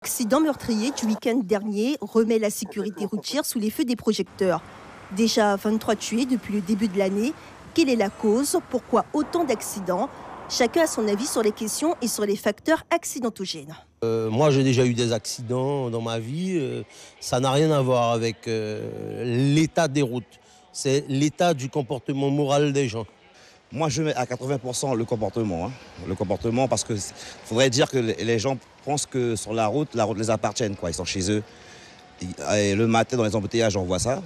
L'accident meurtrier du week-end dernier remet la sécurité routière sous les feux des projecteurs. Déjà 23 tués depuis le début de l'année. Quelle est la cause? Pourquoi autant d'accidents? Chacun a son avis sur les questions et sur les facteurs accidentogènes. Moi, j'ai déjà eu des accidents dans ma vie. Ça n'a rien à voir avec l'état des routes. C'est l'état du comportement moral des gens. Moi, je mets à 80% le comportement. Le comportement, parce qu'il faudrait dire que les gens pensent que sur la route les appartient. Ils sont chez eux. Et le matin, dans les embouteillages, on voit ça.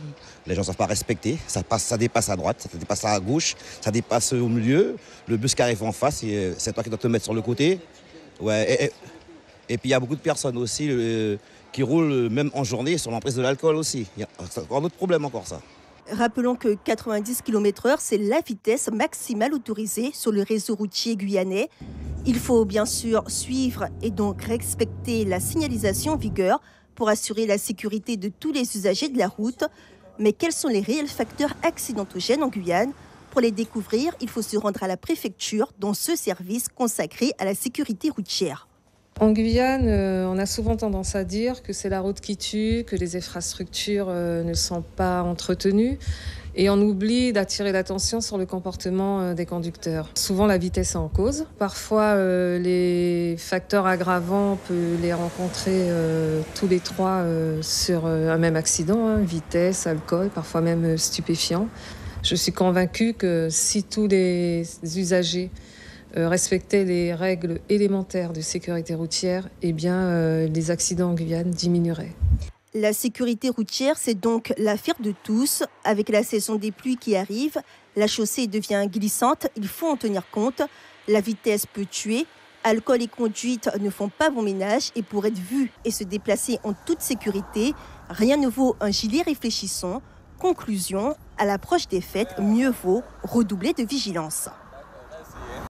Les gens ne savent pas respecter. Ça dépasse à droite, ça dépasse à gauche, ça dépasse au milieu. Le bus qui arrive en face, c'est toi qui dois te mettre sur le côté. Ouais, et puis, il y a beaucoup de personnes aussi qui roulent, même en journée, sur l'emprise de l'alcool aussi. C'est encore un autre problème, encore ça. Rappelons que 90 km/h, c'est la vitesse maximale autorisée sur le réseau routier guyanais. Il faut bien sûr suivre et donc respecter la signalisation en vigueur pour assurer la sécurité de tous les usagers de la route. Mais quels sont les réels facteurs accidentogènes en Guyane? Pour les découvrir, il faut se rendre à la préfecture dans ce service consacré à la sécurité routière. En Guyane, on a souvent tendance à dire que c'est la route qui tue, que les infrastructures ne sont pas entretenues et on oublie d'attirer l'attention sur le comportement des conducteurs. Souvent, la vitesse est en cause. Parfois, les facteurs aggravants, on peut les rencontrer tous les trois sur un même accident, vitesse, alcool, parfois même stupéfiants. Je suis convaincue que si tous les usagers respecter les règles élémentaires de sécurité routière, les accidents en Guyane diminueraient. La sécurité routière, c'est donc l'affaire de tous. Avec la saison des pluies qui arrive, la chaussée devient glissante, il faut en tenir compte. La vitesse peut tuer. Alcool et conduite ne font pas bon ménage et pour être vu et se déplacer en toute sécurité, rien ne vaut un gilet réfléchissant. Conclusion, à l'approche des fêtes, mieux vaut redoubler de vigilance.